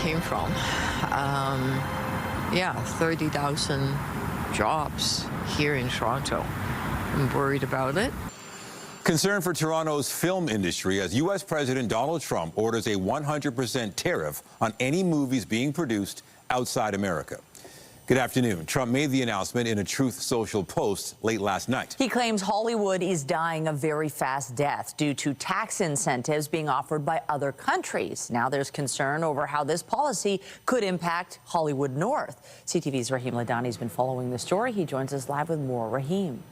came from. Yeah, 30,000 jobs here in Toronto. I'm worried about it. Concern for Toronto's film industry as U.S. President Donald Trump orders a 100% tariff on any movies being produced outside America. Good afternoon. Trump made the announcement in a Truth Social post late last night. He claims Hollywood is dying a very fast death due to tax incentives being offered by other countries. Now there's concern over how this policy could impact Hollywood North. CTV's Rahim Ladhani has been following the story. He joins us live with more. Rahim.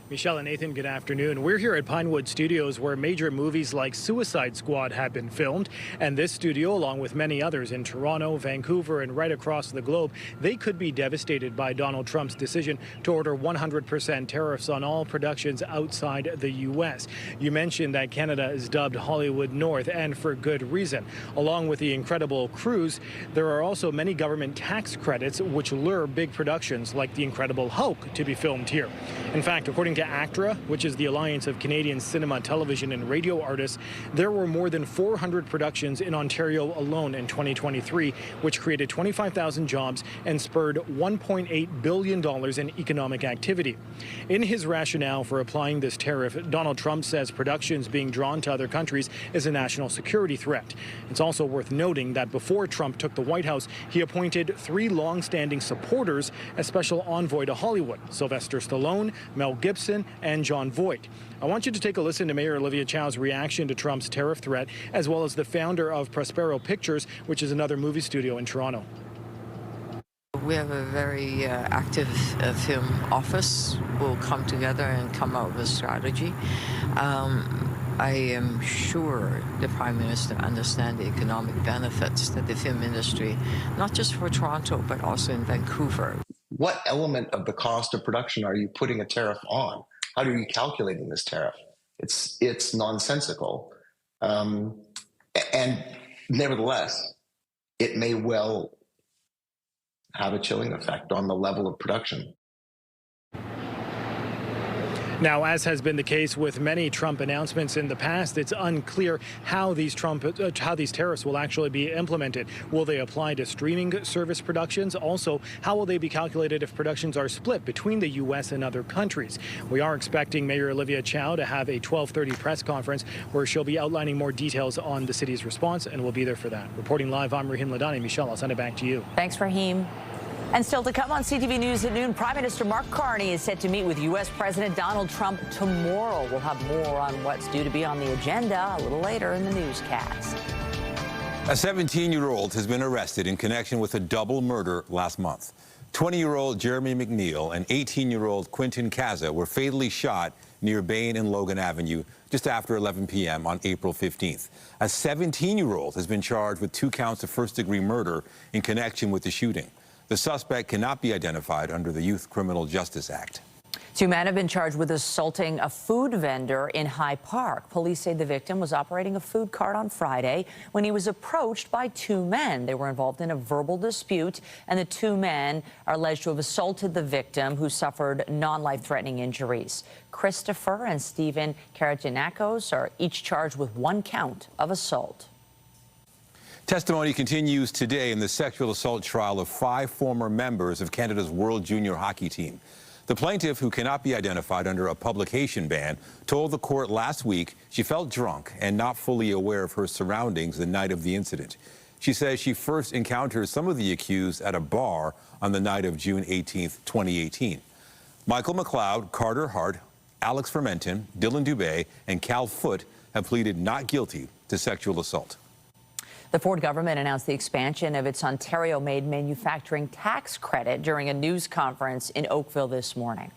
Michelle and Nathan, good afternoon. We're here at Pinewood Studios where major movies like Suicide Squad have been filmed. And this studio, along with many others in Toronto, Vancouver, and right across the globe, they could be devastated by Donald Trump's decision to order 100% tariffs on all productions outside the U.S. You mentioned that Canada is dubbed Hollywood North, and for good reason. Along with the incredible crews, there are also many government tax credits which lure big productions like The Incredible Hulk to be filmed here. In fact, according to ACTRA, which is the Alliance of Canadian Cinema, Television and Radio Artists, there were more than 400 productions in Ontario alone in 2023, which created 25,000 jobs and spurred $1.8 billion in economic activity. In his rationale for applying this tariff, Donald Trump says productions being drawn to other countries is a national security threat. It's also worth noting that before Trump took the White House, he appointed 3 long-standing supporters as special envoy to Hollywood: Sylvester Stallone, Mel Gibson, and John Voight. I want you to take a listen to Mayor Olivia Chow's reaction to Trump's tariff threat, as well as the founder of Prospero Pictures, which is another movie studio in Toronto. We have a very active film office. We'll come together and come up with a strategy. I am sure the Prime Minister understands the economic benefits that the film industry, not just for Toronto, but also in Vancouver. What element of the cost of production are you putting a tariff on? How are you calculating this tariff? It's nonsensical. And nevertheless, it may well have a chilling effect on the level of production. Now, as has been the case with many Trump announcements in the past, it's unclear how these tariffs will actually be implemented. Will they apply to streaming service productions? Also, how will they be calculated if productions are split between the U.S. and other countries? We are expecting Mayor Olivia Chow to have a 12:30 press conference where she'll be outlining more details on the city's response, and we'll be there for that. Reporting live, I'm Rahim Ladhani. Michelle, I'll send it back to you. Thanks, Rahim. And still to come on CTV News at noon, Prime Minister Mark Carney is set to meet with U.S. President Donald Trump tomorrow. We'll have more on what's due to be on the agenda a little later in the newscast. A 17-year-old has been arrested in connection with a double murder last month. 20-year-old Jeremy McNeil and 18-year-old Quentin Caza were fatally shot near Bain and Logan Avenue just after 11 p.m. on April 15th. A 17-year-old has been charged with 2 counts of first-degree murder in connection with the shooting. The suspect cannot be identified under the Youth Criminal Justice Act. 2 men have been charged with assaulting a food vendor in High Park. Police say the victim was operating a food cart on Friday when he was approached by 2 men. They were involved in a verbal dispute, and the 2 men are alleged to have assaulted the victim, who suffered non-life-threatening injuries. Christopher and Stephen Karajanakos are each charged with 1 count of assault. Testimony continues today in the sexual assault trial of 5 former members of Canada's World Junior Hockey team. The plaintiff, who cannot be identified under a publication ban, told the court last week she felt drunk and not fully aware of her surroundings the night of the incident. She says she first encountered some of the accused at a bar on the night of June 18, 2018. Michael McLeod, Carter Hart, Alex Fermenton, Dylan Dubé, and Cal Foote have pleaded not guilty to sexual assault. The Ford government announced the expansion of its Ontario-made manufacturing tax credit during a news conference in Oakville this morning.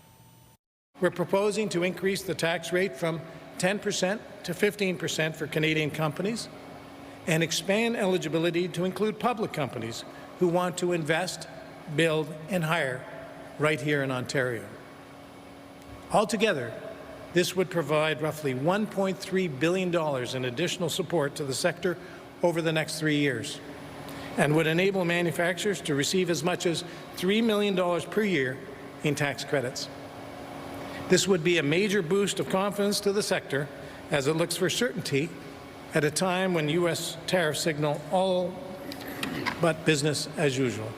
We're proposing to increase the tax rate from 10% to 15% for Canadian companies and expand eligibility to include public companies who want to invest, build, and hire right here in Ontario. Altogether, this would provide roughly $1.3 billion in additional support to the sector over the next 3 years, and would enable manufacturers to receive as much as $3 million per year in tax credits. This would be a major boost of confidence to the sector as it looks for certainty at a time when U.S. tariffs signal all but business as usual.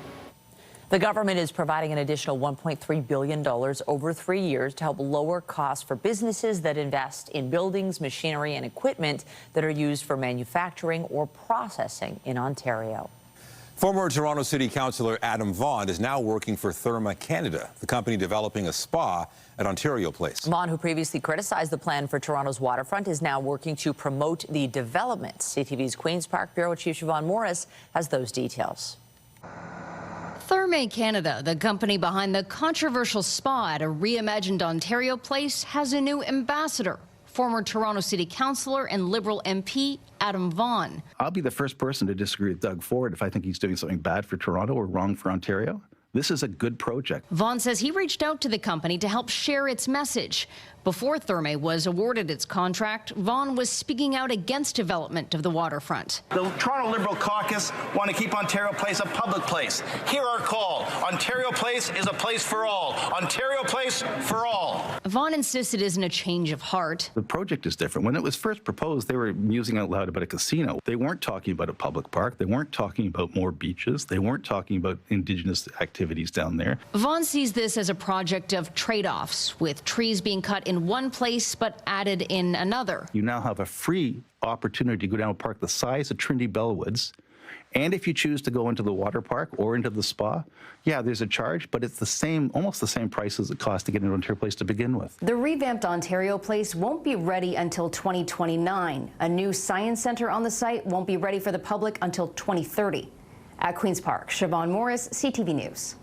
The government is providing an additional $1.3 billion over 3 years to help lower costs for businesses that invest in buildings, machinery, and equipment that are used for manufacturing or processing in Ontario. Former Toronto City Councillor Adam Vaughan is now working for Therme Canada, the company developing a spa at Ontario Place. Vaughan, who previously criticized the plan for Toronto's waterfront, is now working to promote the development. CTV's Queen's Park Bureau Chief Siobhan Morris has those details. Therme Canada, the company behind the controversial spa at a reimagined Ontario Place, has a new ambassador, former Toronto City Councillor and Liberal MP Adam Vaughan. I'll be the first person to disagree with Doug Ford if I think he's doing something bad for Toronto or wrong for Ontario. This is a good project. Vaughan says he reached out to the company to help share its message. Before Therme was awarded its contract, Vaughan was speaking out against development of the waterfront. The Toronto Liberal caucus want to keep Ontario Place a public place. Hear our call. Ontario Place is a place for all. Ontario Place for all. Vaughan insists it isn't a change of heart. The project is different. When it was first proposed, they were musing out loud about a casino. They weren't talking about a public park. They weren't talking about more beaches. They weren't talking about Indigenous activities down there. Vaughan sees this as a project of trade-offs, with trees being cut in one place but added in another. You now have a free opportunity to go down a park the size of Trinity Bellwoods, and if you choose to go into the water park or into the spa, yeah, there's a charge, but it's the same, almost the same price as it costs to get into Ontario Place to begin with. The revamped Ontario Place won't be ready until 2029. A new science center on the site won't be ready for the public until 2030. At Queen's Park, Siobhan Morris, CTV News.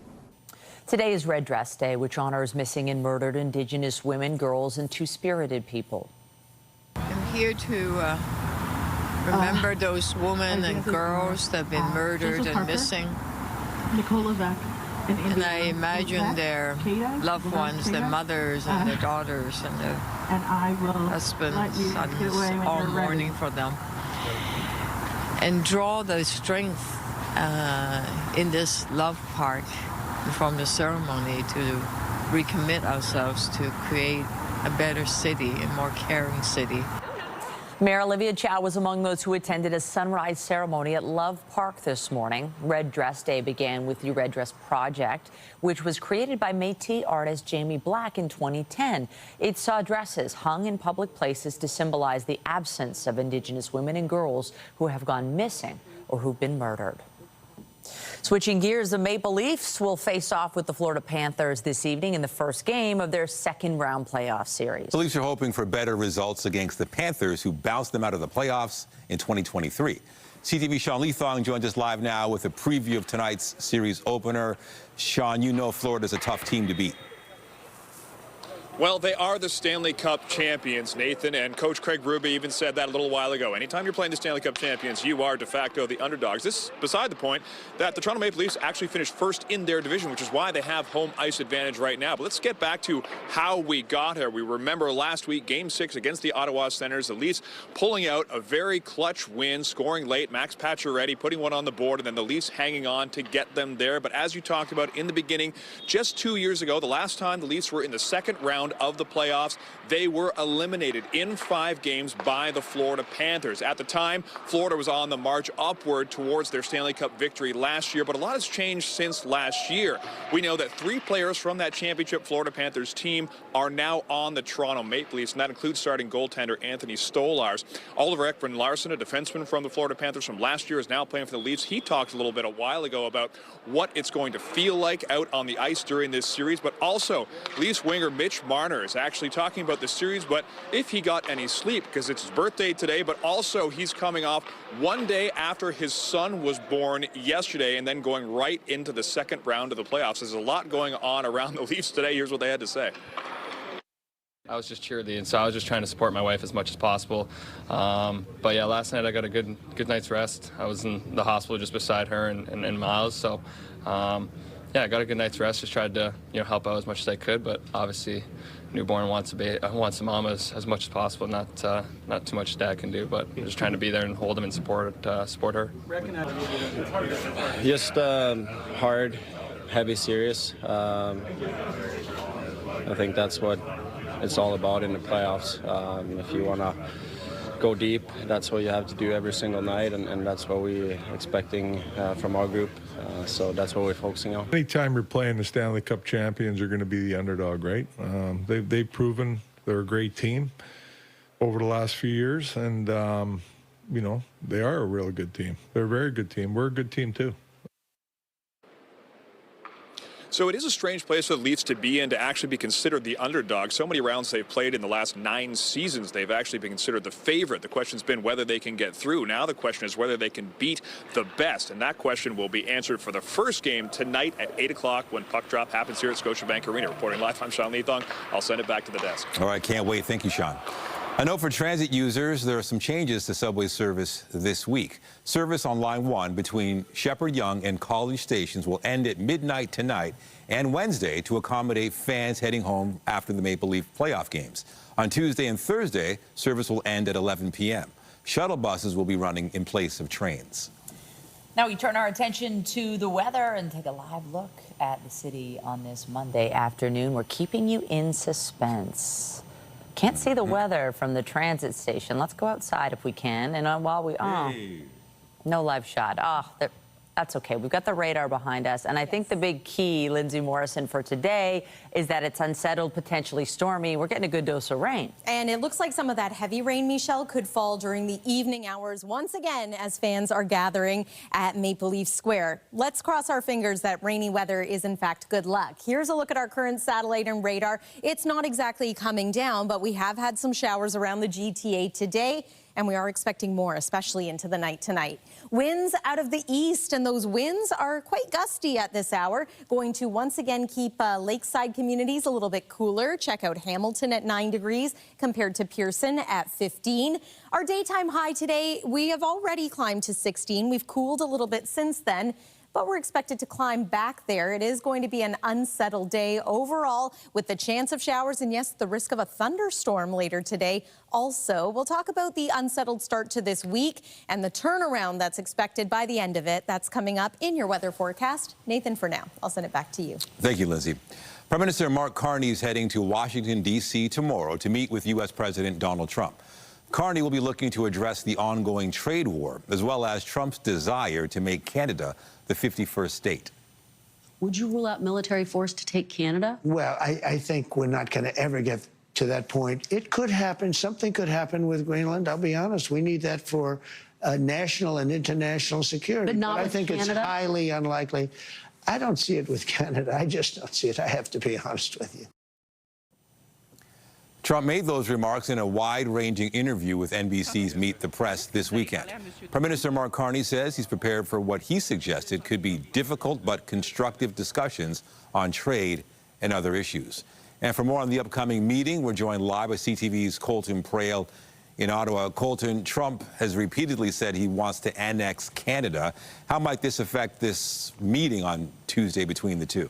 Today is Red Dress Day, which honors missing and murdered Indigenous women, girls, and two-spirited people. I'm here to remember those women and girls that have been murdered and missing. And I imagine their loved ones, their mothers and their daughters and their husbands, sons, all mourning for them. And draw the strength in this love park from the ceremony to recommit ourselves to create a better city, a more caring city. Mayor Olivia Chow was among those who attended a sunrise ceremony at Love Park this morning. Red Dress Day began with the Red Dress Project, which was created by Métis artist Jamie Black in 2010. It saw dresses hung in public places to symbolize the absence of Indigenous women and girls who have gone missing or who've been murdered. Switching gears, the Maple Leafs will face off with the Florida Panthers this evening in the first game of their second-round playoff series. The Leafs are hoping for better results against the Panthers, who bounced them out of the playoffs in 2023. CTV Sean Leathong joins us live now with a preview of tonight's series opener. Sean, you know Florida's a tough team to beat. Well, they are the Stanley Cup champions, Nathan, and Coach Craig Ruby even said that a little while ago. Anytime you're playing the Stanley Cup champions, you are de facto the underdogs. This is beside the point that the Toronto Maple Leafs actually finished first in their division, which is why they have home ice advantage right now. But let's get back to how we got here. We remember last week, Game 6 against the Ottawa Senators, the Leafs pulling out a very clutch win, scoring late, Max Pacioretty putting one on the board, and then the Leafs hanging on to get them there. But as you talked about in the beginning, just 2 years ago, the last time the Leafs were in the second round of the playoffs, they were eliminated in 5 games by the Florida Panthers. At the time, Florida was on the march upward towards their Stanley Cup victory last year, but a lot has changed since last year. We know that 3 players from that championship Florida Panthers team are now on the Toronto Maple Leafs, and that includes starting goaltender Anthony Stolarz. Oliver Ekman-Larsson, a defenseman from the Florida Panthers from last year, is now playing for the Leafs. He talked a little bit a while ago about what it's going to feel like out on the ice during this series, but also Leafs winger Mitch Marner is actually talking about the series, but if he got any sleep, because it's his birthday today, but also he's coming off one day after his son was born yesterday and then going right into the second round of the playoffs. There's a lot going on around the Leafs today. Here's what they had to say. I was just cheerleading, so I was just trying to support my wife as much as possible. But yeah, last night I got a good night's rest. I was in the hospital just beside her and Miles, so yeah, I got a good night's rest. Just tried to help out as much as I could, but obviously newborn wants a mom as much as possible. Not too much dad can do, but just trying to be there and hold him and support her. Just hard, heavy, serious. I think that's what it's all about in the playoffs. If you want to go deep. That's what you have to do every single night, and that's what we're expecting from our group. So that's what we're focusing on. Anytime you're playing the Stanley Cup champions, you're going to be the underdog, right? They've proven they're a great team over the last few years, and you know, they are a really good team. They're a very good team. We're a good team too. So it is a strange place for the Leafs to be in, to actually be considered the underdog. So many rounds they've played in the last 9 seasons, they've actually been considered the favorite. The question's been whether they can get through. Now the question is whether they can beat the best. And that question will be answered for the first game tonight at 8 o'clock when puck drop happens here at Scotiabank Arena. Reporting live, I'm Sean Leathong. I'll send it back to the desk. All right, can't wait. Thank you, Sean. A note for transit users, there are some changes to subway service this week. Service on Line 1 between Shepherd Yonge and College stations will end at midnight tonight and Wednesday to accommodate fans heading home after the Maple Leaf playoff games. On Tuesday and Thursday, service will end at 11 p.m. Shuttle buses will be running in place of trains. Now we turn our attention to the weather and take a live look at the city on this Monday afternoon. We're keeping you in suspense. Can't see the weather from the transit station. Let's go outside if we can. And while we, no live shot. That's okay. We've got the radar behind us. And I think the big key, Lindsay Morrison, for today is that it's unsettled, potentially stormy. We're getting a good dose of rain. And it looks like some of that heavy rain, Michelle, could fall during the evening hours once again as fans are gathering at Maple Leaf Square. Let's cross our fingers that rainy weather is in fact good luck. Here's a look at our current satellite and radar. It's not exactly coming down, but we have had some showers around the GTA today, and we are expecting more, especially into the night tonight. Winds out of the east, and those winds are quite gusty at this hour. Going to once again keep lakeside communities a little bit cooler. Check out Hamilton at 9 degrees compared to Pearson at 15. Our daytime high today, we have already climbed to 16. We've cooled a little bit since then, but we're expected to climb back there. It is going to be an unsettled day overall with the chance of showers and, yes, the risk of a thunderstorm later today. Also, we'll talk about the unsettled start to this week and the turnaround that's expected by the end of it. That's coming up in your weather forecast. Nathan, for now, I'll send it back to you. Thank you, Lindsay. Prime Minister Mark Carney is heading to Washington, D.C. tomorrow to meet with U.S. President Donald Trump. Carney will be looking to address the ongoing trade war, as well as Trump's desire to make Canada the 51st state. Would you rule out military force to take Canada? Well, I think we're not going to ever get to that point. It could happen. Something could happen with Greenland. I'll be honest. We need that for national and international security. But not with I think Canada? It's highly unlikely. I don't see it with Canada. I just don't see it. I have to be honest with you. Trump made those remarks in a wide-ranging interview with NBC's Meet the Press this weekend. Prime Minister Mark Carney says he's prepared for what he suggested could be difficult but constructive discussions on trade and other issues. And for more on the upcoming meeting, we're joined live by CTV's Colton Prale in Ottawa. Colton, Trump has repeatedly said he wants to annex Canada. How might this affect this meeting on Tuesday between the two?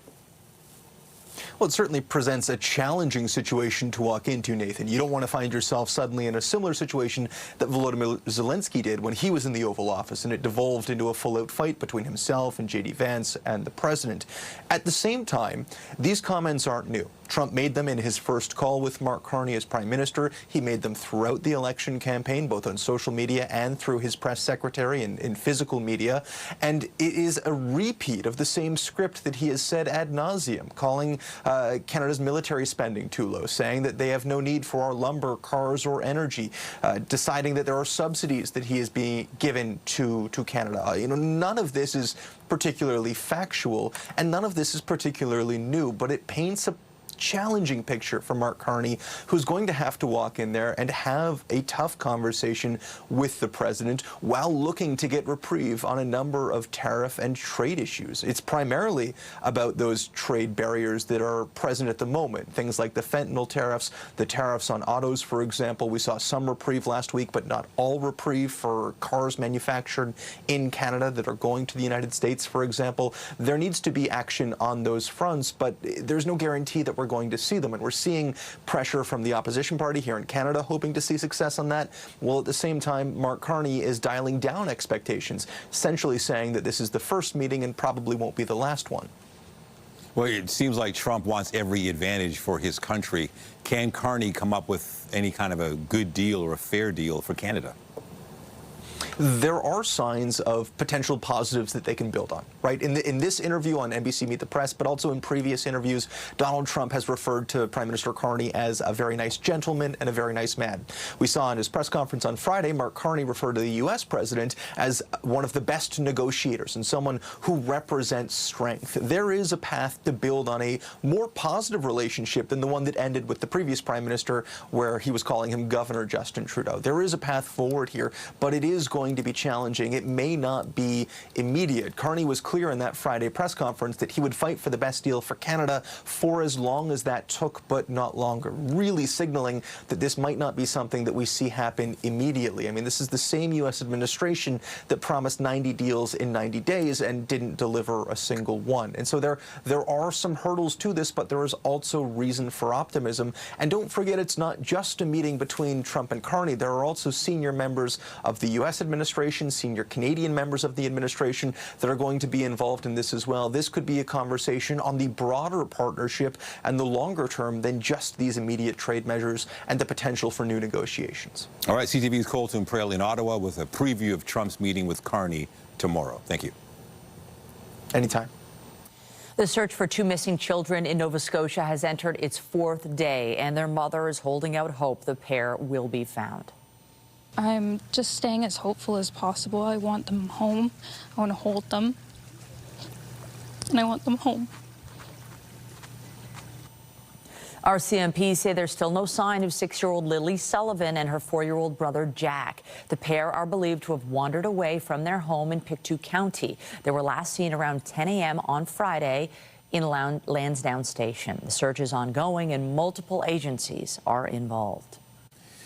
Well, it certainly presents a challenging situation to walk into, Nathan. You don't want to find yourself suddenly in a similar situation that Volodymyr Zelensky did when he was in the Oval Office, and it devolved into a full-out fight between himself and J.D. Vance and the president. At the same time, these comments aren't new. Trump made them in his first call with Mark Carney as prime minister. He made them throughout the election campaign, both on social media and through his press secretary and in physical media. And it is a repeat of the same script that he has said ad nauseum, calling Canada's military spending too low, saying that they have no need for our lumber, cars, or energy, deciding that there are subsidies that he is being given to Canada. You know, none of this is particularly factual, and none of this is particularly new, but it paints a challenging picture for Mark Carney, who's going to have to walk in there and have a tough conversation with the president while looking to get reprieve on a number of tariff and trade issues. It's primarily about those trade barriers that are present at the moment, things like the fentanyl tariffs, the tariffs on autos, for example. We saw some reprieve last week, but not all reprieve for cars manufactured in Canada that are going to the United States, for example. There needs to be action on those fronts, but there's no guarantee that we're going to see them. And we're seeing pressure from the opposition party here in Canada, hoping to see success on that. Well, at the same time, Mark Carney is dialing down expectations, essentially saying that this is the first meeting and probably won't be the last one. Well, it seems like Trump wants every advantage for his country. Can Carney come up with any kind of a good deal or a fair deal for Canada? There are signs of potential positives that they can build on, right? In this interview on NBC Meet the Press, but also in previous interviews, Donald Trump has referred to Prime Minister Carney as a very nice gentleman and a very nice man. We saw in his press conference on Friday, Mark Carney referred to the U.S. president as one of the best negotiators and someone who represents strength. There is a path to build on a more positive relationship than the one that ended with the previous Prime Minister, where he was calling him Governor Justin Trudeau. There is a path forward here, but it is going to be challenging. It may not be immediate. Carney was clear in that Friday press conference that he would fight for the best deal for Canada for as long as that took, but not longer, really signaling that this might not be something that we see happen immediately. I mean, this is the same U.S. administration that promised 90 deals in 90 days and didn't deliver a single one. And so there are some hurdles to this, but there is also reason for optimism. And don't forget, it's not just a meeting between Trump and Carney. There are also senior members of the U.S. administration, senior Canadian members of the administration that are going to be involved in this as well. This could be a conversation on the broader partnership and the longer term than just these immediate trade measures and the potential for new negotiations. All right, CTV's Colton Prale in Ottawa with a preview of Trump's meeting with Carney tomorrow. Thank you. Anytime. The search for two missing children in Nova Scotia has entered its fourth day, and their mother is holding out hope the pair will be found. I'm just staying as hopeful as possible. I want them home. I want to hold them. And I want them home. RCMP say there's still no sign of 6-year-old Lily Sullivan and her 4-year-old brother Jack. The pair are believed to have wandered away from their home in Pictou County. They were last seen around 10 a.m. on Friday in Lansdowne Station. The search is ongoing and multiple agencies are involved.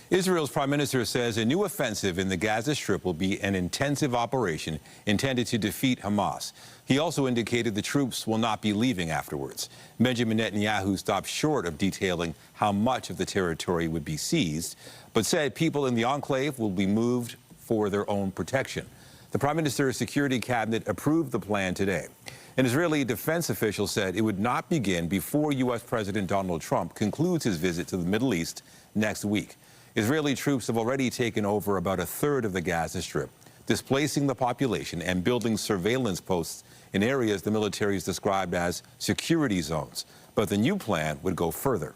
Israel's prime minister says a new offensive in the Gaza Strip will be an intensive operation intended to defeat Hamas. He also indicated the troops will not be leaving afterwards. Benjamin Netanyahu stopped short of detailing how much of the territory would be seized, but said people in the enclave will be moved for their own protection. The prime minister's security cabinet approved the plan today. An Israeli defense official said it would not begin before U.S. President Donald Trump concludes his visit to the Middle East next week. Israeli troops have already taken over about a third of the Gaza Strip, displacing the population and building surveillance posts in areas the military has described as security zones. But the new plan would go further.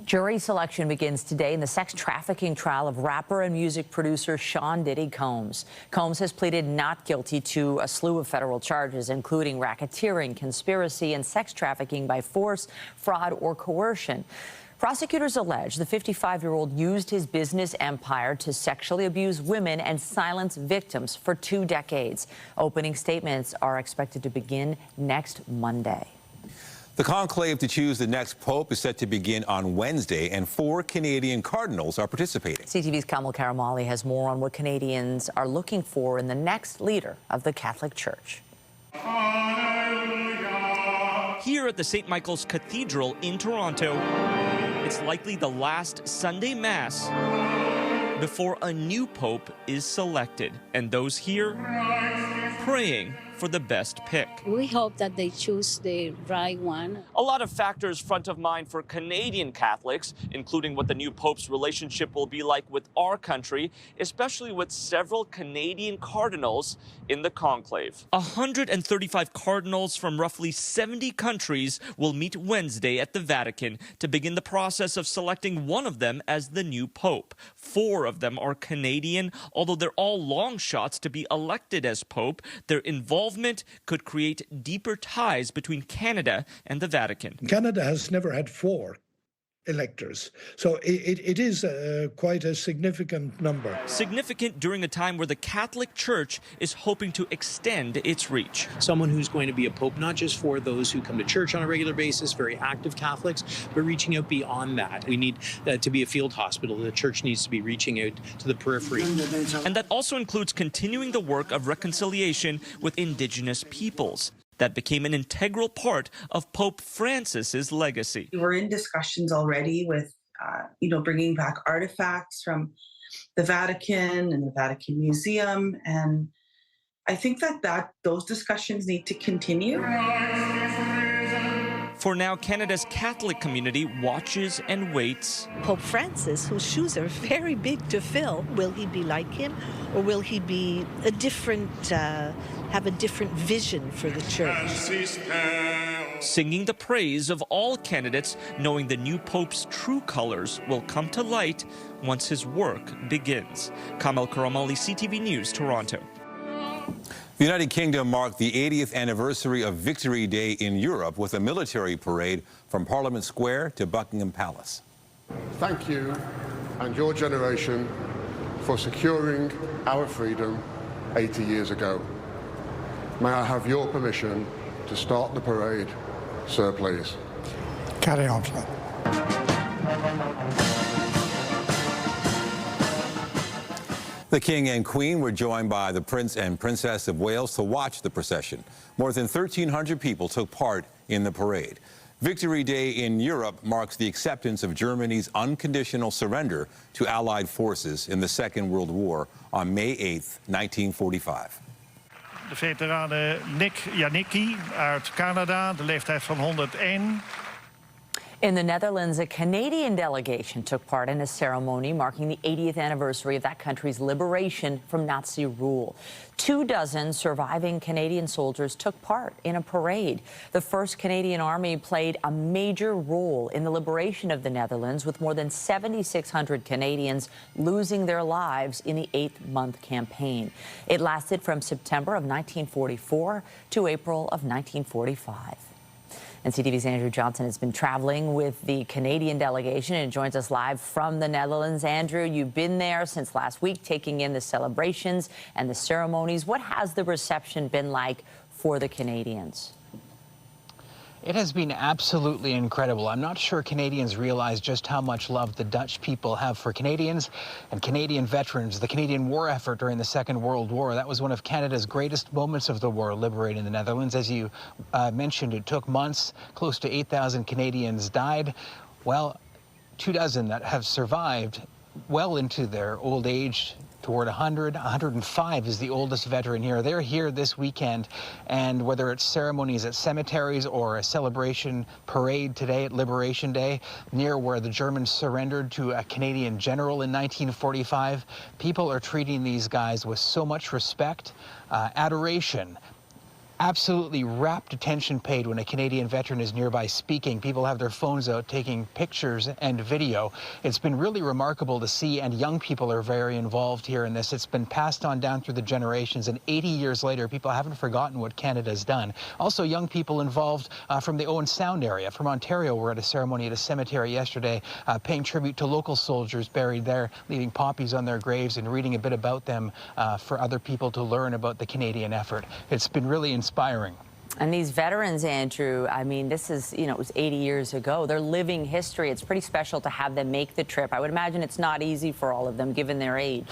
Jury selection begins today in the sex trafficking trial of rapper and music producer Sean Diddy Combs. Combs has pleaded not guilty to a slew of federal charges, including racketeering, conspiracy, and sex trafficking by force, fraud, or coercion. Prosecutors allege the 55-year-old used his business empire to sexually abuse women and silence victims for 2 decades. Opening statements are expected to begin next Monday. The conclave to choose the next pope is set to begin on Wednesday, and 4 Canadian cardinals are participating. CTV's Kamal Karamali has more on what Canadians are looking for in the next leader of the Catholic Church. Here at the St. Michael's Cathedral in Toronto, it's likely the last Sunday Mass before a new pope is selected, and those here praying for the best pick. We hope that they choose the right one. A lot of factors front of mind for Canadian Catholics, including what the new pope's relationship will be like with our country, especially with several Canadian cardinals in the conclave. 135 cardinals from roughly 70 countries will meet Wednesday at the Vatican to begin the process of selecting one of them as the new pope. 4 of them are Canadian, although they're all long shots to be elected as pope. Their involvement could create deeper ties between Canada and the Vatican. Canada has never had 4 electors, so it is quite a significant number. Significant during a time where the Catholic Church is hoping to extend its reach. Someone who's going to be a pope, not just for those who come to church on a regular basis, very active Catholics, but reaching out beyond that. We need to be a field hospital. The church needs to be reaching out to the periphery. And that also includes continuing the work of reconciliation with Indigenous peoples. That became an integral part of Pope Francis's legacy. We're in discussions already with, bringing back artifacts from the Vatican and the Vatican Museum, and I think that those discussions need to continue. For now, Canada's Catholic community watches and waits. Pope Francis, whose shoes are very big to fill, will he be like him, or will he be a different, have a different vision for the church? Singing the praise of all candidates, knowing the new Pope's true colors will come to light once his work begins. Kamel Karamali, CTV News, Toronto. The United Kingdom marked the 80th anniversary of Victory Day in Europe with a military parade from Parliament Square to Buckingham Palace. Thank you and your generation for securing our freedom 80 years ago. May I have your permission to start the parade, sir, please? Carry on, sir. The King and Queen were joined by the Prince and Princess of Wales to watch the procession. More than 1,300 people took part in the parade. Victory Day in Europe marks the acceptance of Germany's unconditional surrender to Allied forces in the Second World War on May 8, 1945. De veteranen Nick Janicki uit Canada, de leeftijd van 101. In the Netherlands, a Canadian delegation took part in a ceremony marking the 80th anniversary of that country's liberation from Nazi rule. 24 surviving Canadian soldiers took part in a parade. The 1st Canadian Army played a major role in the liberation of the Netherlands, with more than 7,600 Canadians losing their lives in the 8-month campaign. It lasted from September of 1944 to April of 1945. And CTV's Andrew Johnson has been traveling with the Canadian delegation and joins us live from the Netherlands. Andrew, you've been there since last week, taking in the celebrations and the ceremonies. What has the reception been like for the Canadians? It has been absolutely incredible. I'm not sure Canadians realize just how much love the Dutch people have for Canadians and Canadian veterans. The Canadian war effort during the Second World War, that was one of Canada's greatest moments of the war, liberating the Netherlands. As you mentioned, it took months. Close to 8,000 Canadians died. Well, 24 that have survived well into their old age, toward 100, 105 is the oldest veteran here. They're here this weekend, and whether it's ceremonies at cemeteries or a celebration parade today at Liberation Day, near where the Germans surrendered to a Canadian general in 1945, people are treating these guys with so much respect, adoration. Absolutely rapt attention paid when a Canadian veteran is nearby speaking. People have their phones out taking pictures and video. It's been really remarkable to see, and young people are very involved here in this. It's been passed on down through the generations, and 80 years later, people haven't forgotten what Canada's done. Also, young people involved from the Owen Sound area, from Ontario, were at a ceremony at a cemetery yesterday, paying tribute to local soldiers buried there, leaving poppies on their graves and reading a bit about them for other people to learn about the Canadian effort. It's been really inspiring. And these veterans, Andrew, I mean, this is, you know, it was 80 years ago. They're living history. It's pretty special to have them make the trip. I would imagine it's not easy for all of them, given their age.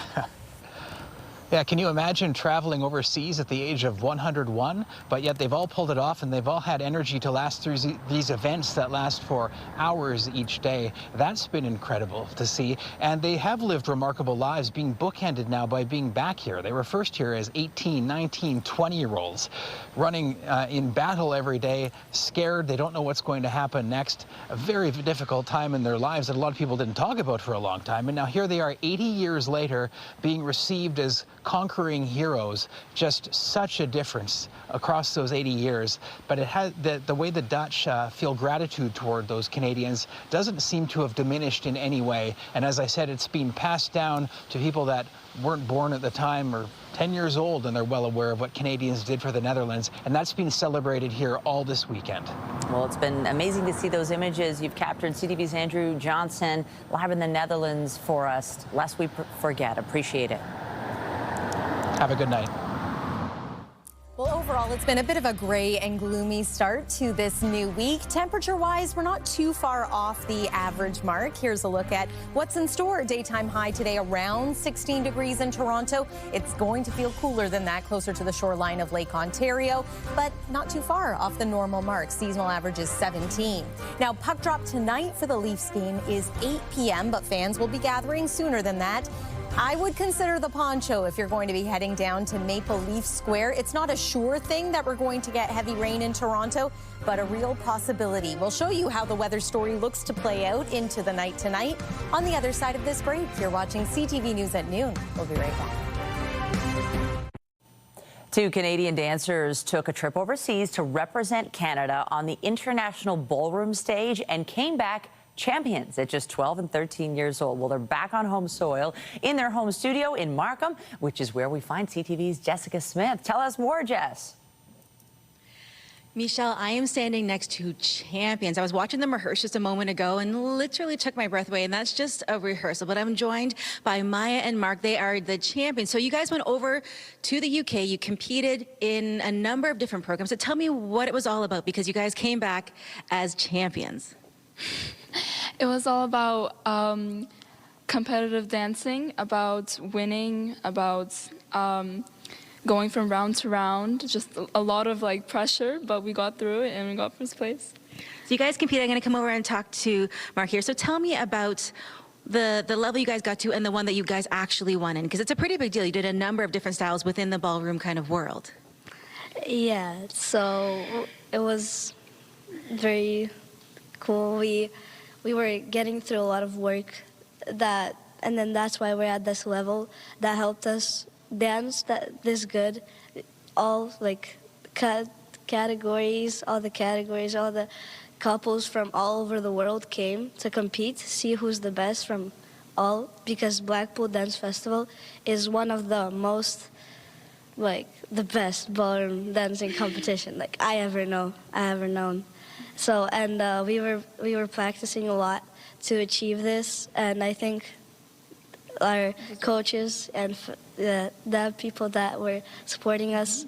Yeah, can you imagine traveling overseas at the age of 101? But yet they've all pulled it off, and they've all had energy to last through these events that last for hours each day. That's been incredible to see. And they have lived remarkable lives, being bookended now by being back here. They were first here as 18, 19, 20-year-olds, running in battle every day, scared. They don't know what's going to happen next. A very difficult time in their lives that a lot of people didn't talk about for a long time. And now here they are 80 years later, being received as conquering heroes. Just such a difference across those 80 years. But it has the way the Dutch feel gratitude toward those Canadians doesn't seem to have diminished in any way. And as I said, it's been passed down to people that weren't born at the time or 10 years old, and they're well aware of what Canadians did for the Netherlands, and that's been celebrated here all this weekend. Well, it's been amazing to see those images you've captured. CTV's Andrew Johnson live in the Netherlands for us. Lest we forget. Appreciate it. Have a good night. Well, overall, it's been a bit of a gray and gloomy start to this new week. Temperature-wise, we're not too far off the average mark. Here's a look at what's in store. Daytime high today around 16 degrees in Toronto. It's going to feel cooler than that, closer to the shoreline of Lake Ontario, but not too far off the normal mark. Seasonal average is 17. Now, puck drop tonight for the Leafs game is 8 p.m., but fans will be gathering sooner than that. I would consider the poncho if you're going to be heading down to Maple Leaf Square. It's not a sure thing that we're going to get heavy rain in Toronto, but a real possibility. We'll show you how the weather story looks to play out into the night tonight. On the other side of this break, you're watching CTV News at noon. We'll be right back. 2 Canadian dancers took a trip overseas to represent Canada on the international ballroom stage and came back champions at just 12 and 13 years old. Well, they're back on home soil in their home studio in Markham, which is where we find CTV's Jessica Smith. Tell us more, Jess. Michelle, I am standing next to champions. I was watching them rehearse just a moment ago and literally took my breath away, and that's just a rehearsal. But I'm joined by Maya and Mark. They are the champions. So you guys went over to the UK. You competed in a number of different programs. So tell me what it was all about, because you guys came back as champions. It was all about competitive dancing, about winning, about going from round to round. Just a lot of like pressure, but we got through it and we got first place. So you guys competed. I'm going to come over and talk to Mark here. So tell me about the level you guys got to and the one that you guys actually won in, because it's a pretty big deal. You did a number of different styles within the ballroom kind of world. Yeah, so it was very cool. We were getting through a lot of work and then that's why we're at this level that helped us dance this good. All like categories, all the couples from all over the world came to compete, see who's the best from all, because Blackpool Dance Festival is one of the most, like, the best ballroom dancing competition like I ever known. So, and we were practicing a lot to achieve this, and I think our coaches and the people that were supporting us,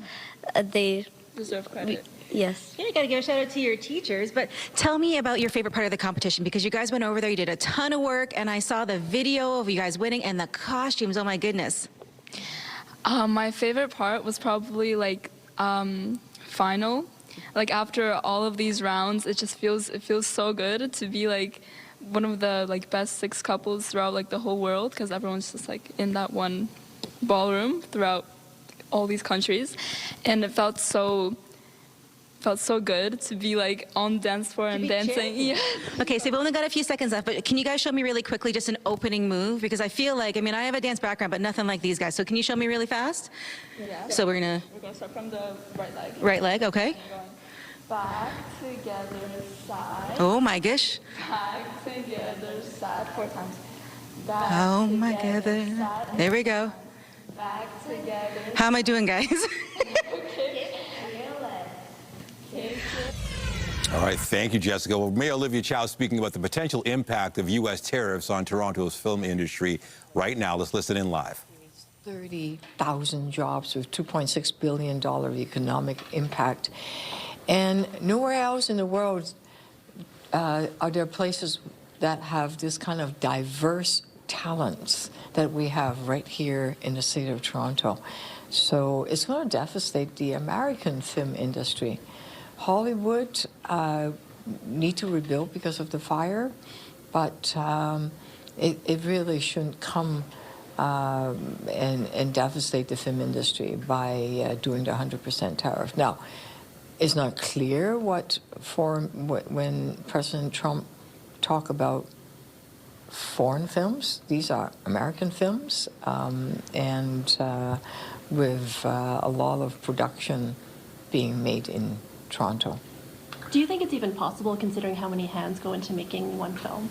they deserve credit. Yes. Yeah, you got to give a shout out to your teachers. But tell me about your favorite part of the competition, because you guys went over there, you did a ton of work, and I saw the video of you guys winning and the costumes. Oh my goodness. My favorite part was probably like final. Like after all of these rounds, it feels so good to be like one of the like best 6 couples throughout like the whole world, because everyone's just like in that one ballroom throughout all these countries, and it felt so good to be like on dance floor and dancing. Yeah. Okay, so we've only got a few seconds left, but can you guys show me really quickly just an opening move? Because I feel like, I mean, I have a dance background, but nothing like these guys. So can you show me really fast? Yeah. So we're gonna start from the right leg. Right leg, okay. Back, together, side. Oh my gosh. Back, together, side. 4 times. Back, oh my goodness. There we go. Back, together. How am I doing, guys? All right, thank you, Jessica. Well, Mayor Olivia Chow speaking about the potential impact of U.S. tariffs on Toronto's film industry right now. Let's listen in live. 30,000 jobs with $2.6 billion economic impact. And nowhere else in the world are there places that have this kind of diverse talents that we have right here in the city of Toronto. So it's going to devastate the American film industry. Hollywood need to rebuild because of the fire, but it really shouldn't come and devastate the film industry by doing the 100% tariff. Now, it's not clear when President Trump talked about foreign films. These are American films, and with a lot of production being made in Toronto. Do you think it's even possible, considering how many hands go into making one film?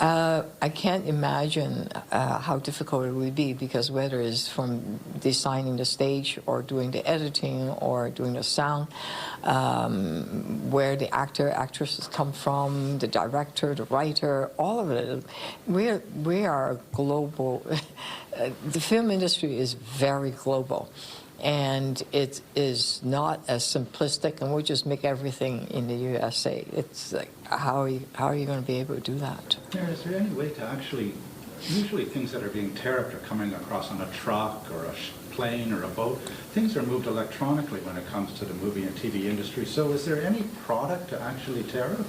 I can't imagine how difficult it would be, because whether it's from designing the stage or doing the editing or doing the sound, where the actresses come from, the director, the writer, all of it. We are global. The film industry is very global. And it is not as simplistic, and we'll just make everything in the USA. It's like, how are you going to be able to do that? Mayor, is there any way to actually, usually things that are being tariffed are coming across on a truck or a plane or a boat. Things are moved electronically when it comes to the movie and TV industry. So is there any product to actually tariff?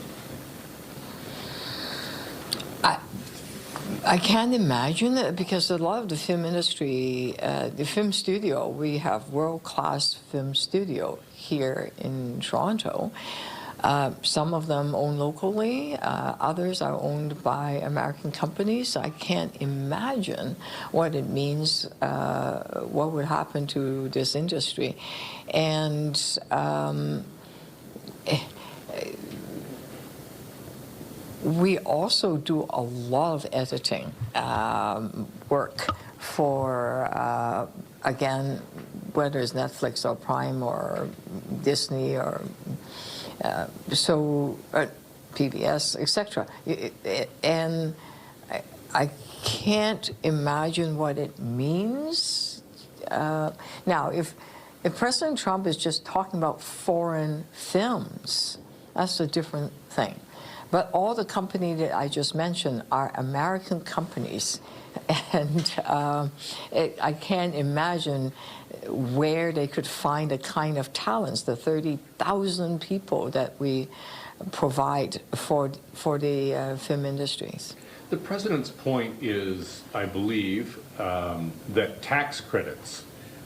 I can't imagine it because a lot of the film industry, the film studio, we have world-class film studio here in Toronto. Some of them owned locally, others are owned by American companies. I can't imagine what it means, what would happen to this industry. And we also do a lot of editing work for, again, whether it's Netflix or Prime or Disney or PBS, etc. And I can't imagine what it means. Now, if President Trump is just talking about foreign films, that's a different thing. But all the companies that I just mentioned are American companies, and I can't imagine where they could find the kind of talents, the 30,000 people that we provide for the film industries. The president's point is, I believe, that tax credits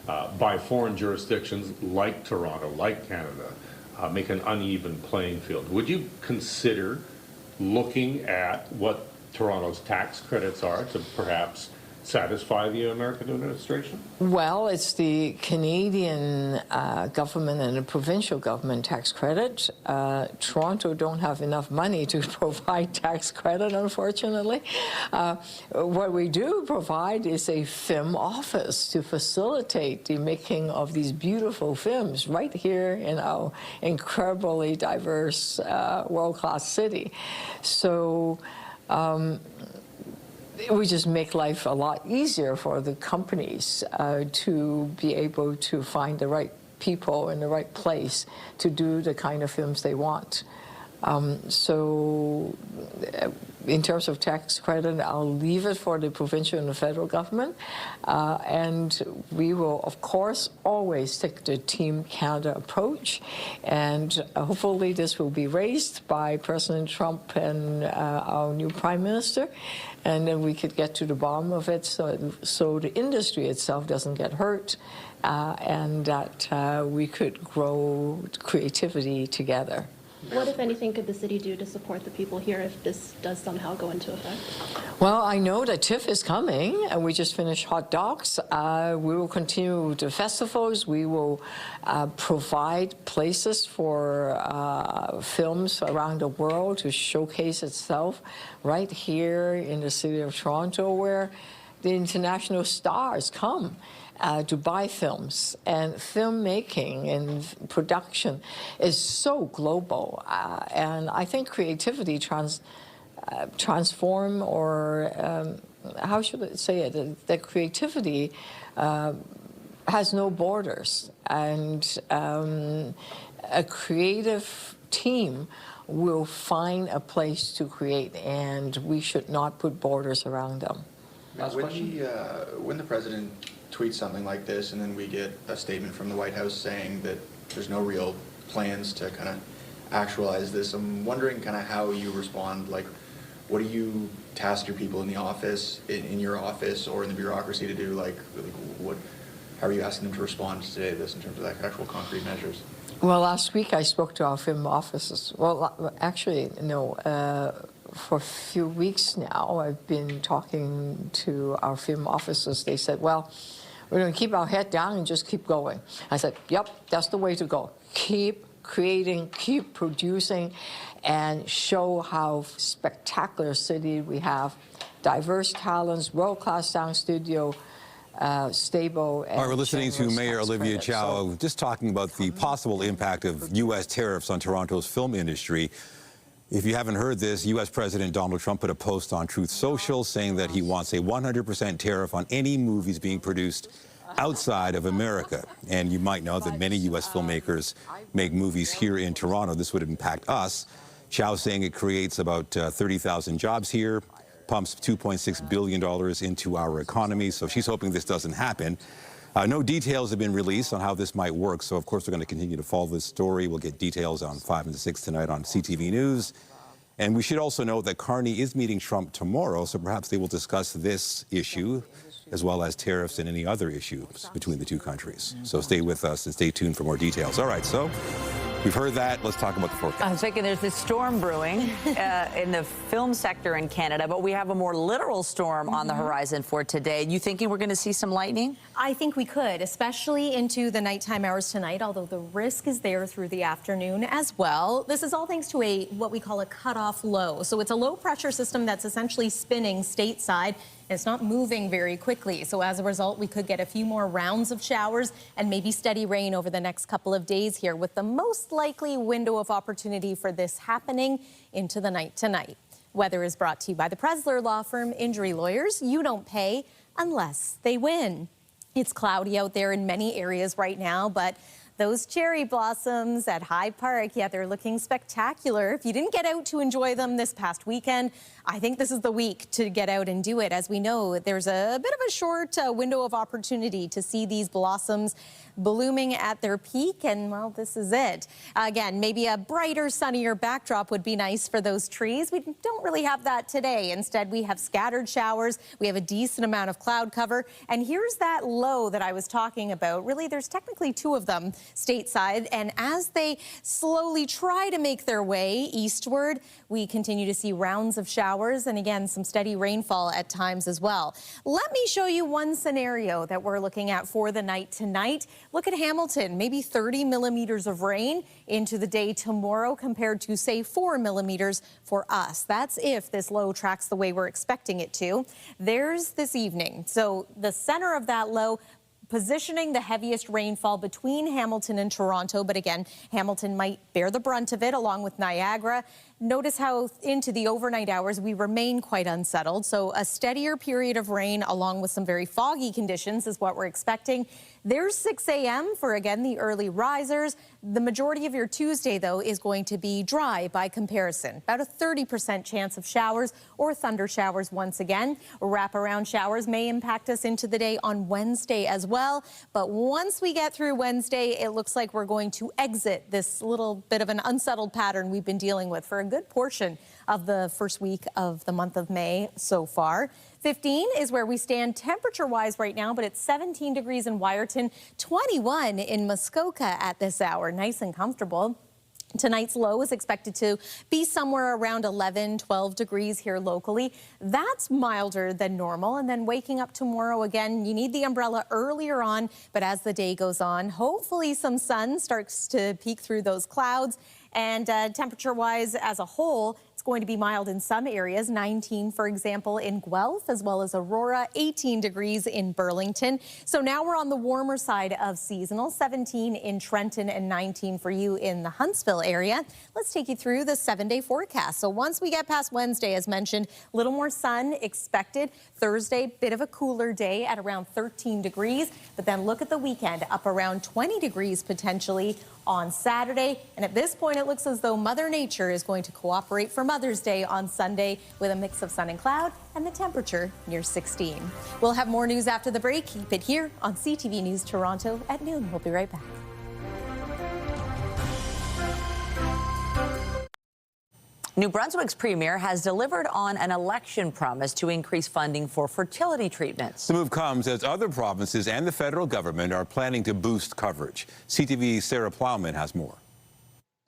by foreign jurisdictions like Toronto, like Canada, make an uneven playing field. Would you consider looking at what Toronto's tax credits are to perhaps satisfy the American administration? Well, it's the Canadian government and the provincial government tax credit. Toronto don't have enough money to provide tax credit, unfortunately. What we do provide is a film office to facilitate the making of these beautiful films right here in our incredibly diverse world-class city. So we just make life a lot easier for the companies to be able to find the right people in the right place to do the kind of films they want. So in terms of tax credit, I'll leave it for the provincial and the federal government. And we will, of course, always take the Team Canada approach. And hopefully this will be raised by President Trump and our new Prime Minister. And then we could get to the bottom of it so the industry itself doesn't get hurt, and that we could grow creativity together. What, if anything, could the city do to support the people here if this does somehow go into effect? Well, I know that TIFF is coming, and we just finished Hot Docs. We will continue the festivals. We will provide places for films around the world to showcase itself right here in the city of Toronto, where the international stars come to buy films. And filmmaking and production is so global. And I think creativity transform, or how should I say it, that creativity has no borders. And a creative team will find a place to create, and we should not put borders around them. When the president tweets something like this, and then we get a statement from the White House saying that there's no real plans to kind of actualize this, I'm wondering kind of how you respond. Like, what do you task your people in the office, in your office, or in the bureaucracy to do? Like how are you asking them to respond to this in terms of like actual concrete measures? Well, last week I spoke to our film offices. Well, actually, no. For a few weeks now, I've been talking to our film officers. They said, well, we're going to keep our head down and just keep going. I said, yep, that's the way to go. Keep creating, keep producing, and show how spectacular a city we have. Diverse talents, world-class sound studio, stable. And we're listening to Mayor Olivia Chow just talking about the possible impact of U.S. tariffs on Toronto's film industry. If you haven't heard this, U.S. President Donald Trump put a post on Truth Social saying that he wants a 100% tariff on any movies being produced outside of America. And you might know that many U.S. filmmakers make movies here in Toronto. This would impact us. Chow saying it creates about 30,000 jobs here, pumps $2.6 billion into our economy. So she's hoping this doesn't happen. No details have been released on how this might work. So, of course, we're going to continue to follow this story. We'll get details on 5 and 6 tonight on CTV News. And we should also note that Carney is meeting Trump tomorrow, so perhaps they will discuss this issue as well as tariffs and any other issues between the two countries. So stay with us and stay tuned for more details. All right, so we've heard that. Let's talk about the forecast. I was thinking there's this storm brewing in the film sector in Canada, but we have a more literal storm on the horizon for today. You thinking we're going to see some lightning? I think we could, especially into the nighttime hours tonight, although the risk is there through the afternoon as well. This is all thanks to what we call a cutoff low. So it's a low pressure system that's essentially spinning stateside. It's not moving very quickly. So as a result, we could get a few more rounds of showers and maybe steady rain over the next couple of days here, with the most likely window of opportunity for this happening into the night tonight. Weather is brought to you by the Presler Law Firm Injury Lawyers. You don't pay unless they win. It's cloudy out there in many areas right now, but those cherry blossoms at High Park, yeah, they're looking spectacular. If you didn't get out to enjoy them this past weekend, I think this is the week to get out and do it. As we know, there's a bit of a short window of opportunity to see these blossoms blooming at their peak, and well, this is it. Again, maybe a brighter, sunnier backdrop would be nice for those trees. We don't really have that today. Instead, we have scattered showers. We have a decent amount of cloud cover, and here's that low that I was talking about. Really, there's technically two of them stateside, and as they slowly try to make their way eastward, we continue to see rounds of showers and again some steady rainfall at times as well. Let me show you one scenario that we're looking at for the night tonight. Look at Hamilton, maybe 30 millimeters of rain into the day tomorrow compared to, say, 4 millimeters for us. That's if this low tracks the way we're expecting it to. There's this evening. So the center of that low positioning the heaviest rainfall between Hamilton and Toronto, but again, Hamilton might bear the brunt of it along with Niagara. Notice how into the overnight hours we remain quite unsettled. So a steadier period of rain along with some very foggy conditions is what we're expecting. There's 6 a.m. for, again, the early risers. The majority of your Tuesday, though, is going to be dry by comparison. About a 30% chance of showers or thunder showers once again. Wraparound showers may impact us into the day on Wednesday as well. But once we get through Wednesday, it looks like we're going to exit this little bit of an unsettled pattern we've been dealing with for a good portion of the first week of the month of May so far. 15 is where we stand temperature-wise right now, but it's 17 degrees in Wyerton, 21 in Muskoka at this hour. Nice and comfortable. Tonight's low is expected to be somewhere around 11, 12 degrees here locally. That's milder than normal. And then waking up tomorrow again, you need the umbrella earlier on, but as the day goes on, hopefully some sun starts to peek through those clouds. And temperature-wise as a whole, it's going to be mild in some areas, 19, for example, in Guelph, as well as Aurora, 18 degrees in Burlington. So now we're on the warmer side of seasonal, 17 in Trenton and 19 for you in the Huntsville area. Let's take you through the 7-day forecast. So once we get past Wednesday, as mentioned, a little more sun expected. Thursday, bit of a cooler day at around 13 degrees. But then look at the weekend, up around 20 degrees potentially on Saturday. And at this point, it looks as though Mother Nature is going to cooperate for Mother's Day on Sunday with a mix of sun and cloud and the temperature near 16. We'll have more news after the break. Keep it here on CTV News Toronto at noon. We'll be right back. New Brunswick's premier has delivered on an election promise to increase funding for fertility treatments. The move comes as other provinces and the federal government are planning to boost coverage. CTV's Sarah Plowman has more.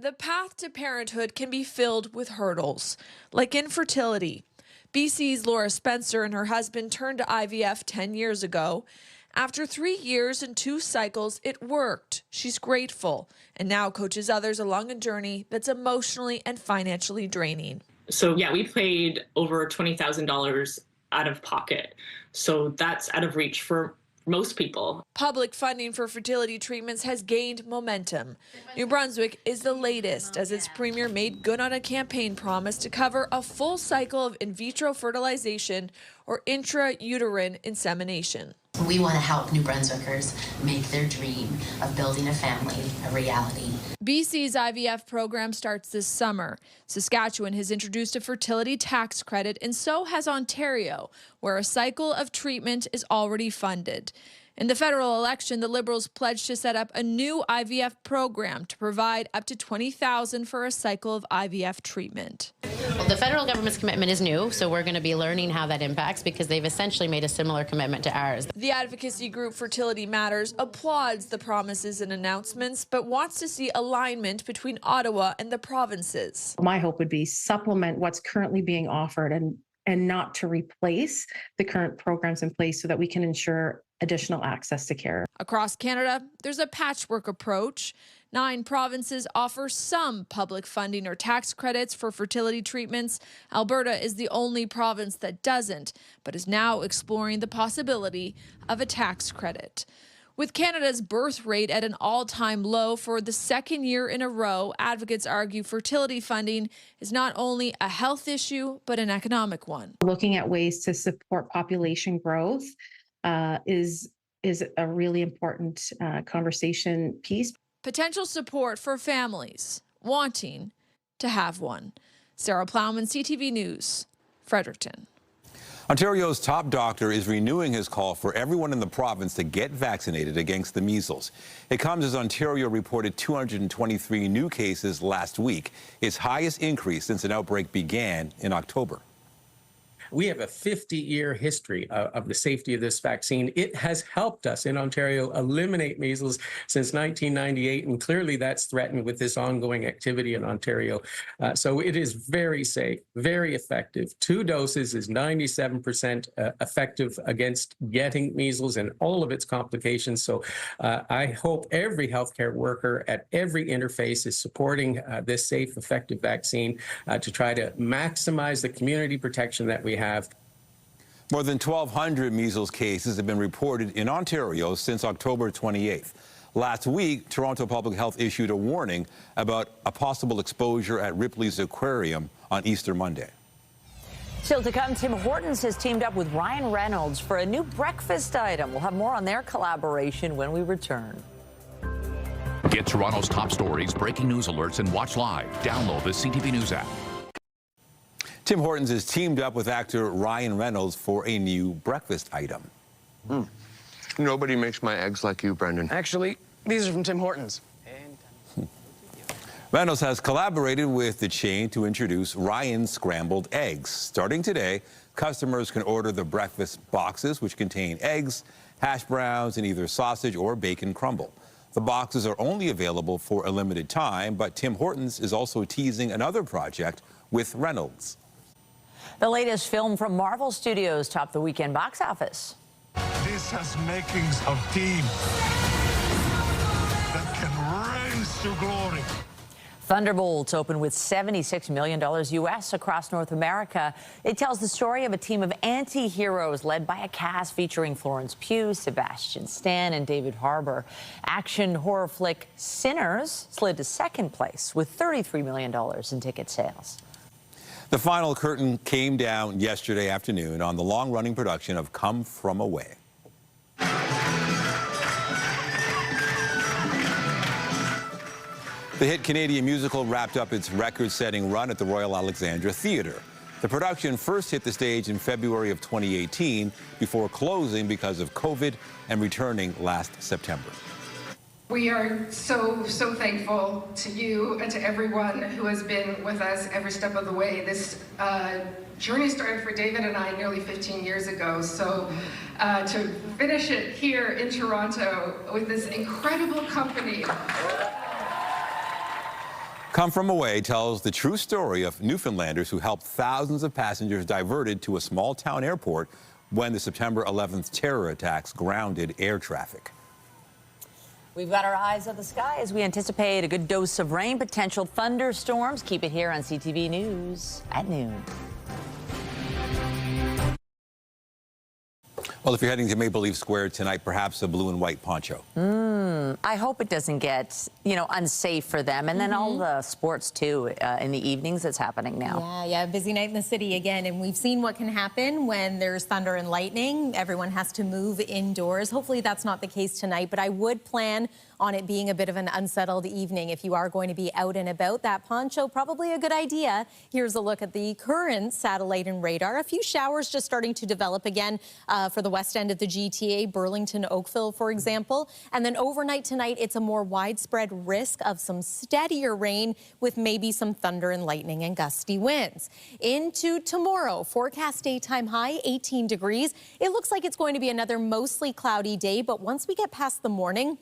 The path to parenthood can be filled with hurdles, like infertility. BC's Laura Spencer and her husband turned to IVF 10 years ago. After 3 years and 2 cycles, it worked. She's grateful and now coaches others along a journey that's emotionally and financially draining. So yeah, we paid over $20,000 out of pocket. So that's out of reach for most people. Public funding for fertility treatments has gained momentum. New Brunswick is the latest, as its premier made good on a campaign promise to cover a full cycle of in vitro fertilization or intrauterine insemination. We want to help New Brunswickers make their dream of building a family a reality. BC's IVF program starts this summer. Saskatchewan has introduced a fertility tax credit, and so has Ontario, where a cycle of treatment is already funded. In the federal election, the Liberals pledged to set up a new IVF program to provide up to $20,000 for a cycle of IVF treatment. Well, the federal government's commitment is new, so we're going to be learning how that impacts because they've essentially made a similar commitment to ours. The advocacy group Fertility Matters applauds the promises and announcements, but wants to see alignment between Ottawa and the provinces. My hope would be supplement what's currently being offered and not to replace the current programs in place so that we can ensure additional access to care. Across Canada, there's a patchwork approach. 9 provinces offer some public funding or tax credits for fertility treatments. Alberta is the only province that doesn't, but is now exploring the possibility of a tax credit. With Canada's birth rate at an all-time low for the second year in a row, advocates argue fertility funding is not only a health issue, but an economic one. Looking at ways to support population growth is a really important conversation piece. Potential support for families wanting to have one. Sarah Plowman, CTV News, Fredericton. Ontario's top doctor is renewing his call for everyone in the province to get vaccinated against the measles. It comes as Ontario reported 223 new cases last week, its highest increase since an outbreak began in October. We have a 50-year history of the safety of this vaccine. It has helped us in Ontario eliminate measles since 1998, and clearly that's threatened with this ongoing activity in Ontario. So it is very safe, very effective. 2 doses is 97% effective against getting measles and all of its complications. So I hope every healthcare worker at every interface is supporting this safe, effective vaccine to try to maximize the community protection that we have. More than 1,200 measles cases have been reported in Ontario since October 28th. Last week, Toronto Public Health issued a warning about a possible exposure at Ripley's Aquarium on Easter Monday. Still to come, Tim Hortons has teamed up with Ryan Reynolds for a new breakfast item. We'll have more on their collaboration when we return. Get Toronto's top stories, breaking news alerts, and watch live. Download the CTV News app. Tim Hortons has teamed up with actor Ryan Reynolds for a new breakfast item. Nobody makes my eggs like you, Brendan. Actually, these are from Tim Hortons. Reynolds has collaborated with the chain to introduce Ryan's scrambled eggs. Starting today, customers can order the breakfast boxes, which contain eggs, hash browns, and either sausage or bacon crumble. The boxes are only available for a limited time, but Tim Hortons is also teasing another project with Reynolds. The latest film from Marvel Studios topped the weekend box office. This has makings of team that can raise to glory. Thunderbolts opened with $76 million U.S. across North America. It tells the story of a team of anti-heroes led by a cast featuring Florence Pugh, Sebastian Stan, and David Harbour. Action horror flick Sinners slid to second place with $33 million in ticket sales. The final curtain came down yesterday afternoon on the long-running production of Come From Away. The hit Canadian musical wrapped up its record-setting run at the Royal Alexandra Theatre. The production first hit the stage in February of 2018 before closing because of COVID and returning last September. We are so thankful to you and to everyone who has been with us every step of the way. This journey started for David and I nearly 15 years ago. So to finish it here in Toronto with this incredible company. Come From Away tells the true story of Newfoundlanders who helped thousands of passengers diverted to a small town airport when the September 11th terror attacks grounded air traffic. We've got our eyes on the sky as we anticipate a good dose of rain, potential thunderstorms. Keep it here on CTV News at noon. Well, if you're heading to Maple Leaf Square tonight, perhaps a blue and white poncho. I hope it doesn't get, unsafe for them. And then all the sports, too, in the evenings that's happening now. Yeah, busy night in the city again. And we've seen what can happen when there's thunder and lightning. Everyone has to move indoors. Hopefully that's not the case tonight, but I would plan on it being a bit of an unsettled evening. If you are going to be out and about, that poncho, probably a good idea. Here's a look at the current satellite and radar. A few showers just starting to develop again for the west end of the GTA, Burlington, Oakville, for example. And then overnight tonight, it's a more widespread risk of some steadier rain with maybe some thunder and lightning and gusty winds. Into tomorrow, forecast daytime high 18 degrees. It looks like it's going to be another mostly cloudy day, but once we get past the morning,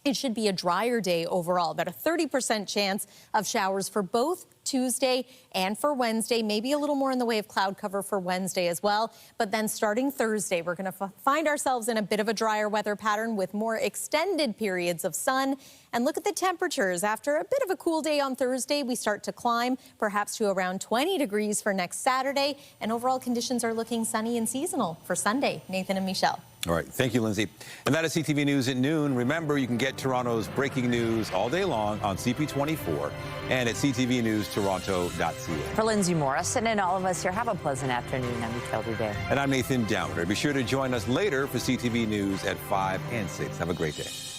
it should be a drier day overall, about a 30% chance of showers for both Tuesday and for Wednesday, maybe a little more in the way of cloud cover for Wednesday as well. But then starting Thursday, we're going to find ourselves in a bit of a drier weather pattern with more extended periods of sun. And look at the temperatures. After a bit of a cool day on Thursday, we start to climb perhaps to around 20 degrees for next Saturday. And overall conditions are looking sunny and seasonal for Sunday. Nathan and Michelle. All right. Thank you, Lindsay. And that is CTV News at noon. Remember, you can get Toronto's breaking news all day long on CP24 and at ctvnewstoronto.ca. For Lindsay Morris and all of us here, have a pleasant afternoon. I'm Michelle Dubé. And I'm Nathan Downer. Be sure to join us later for CTV News at 5 and 6. Have a great day.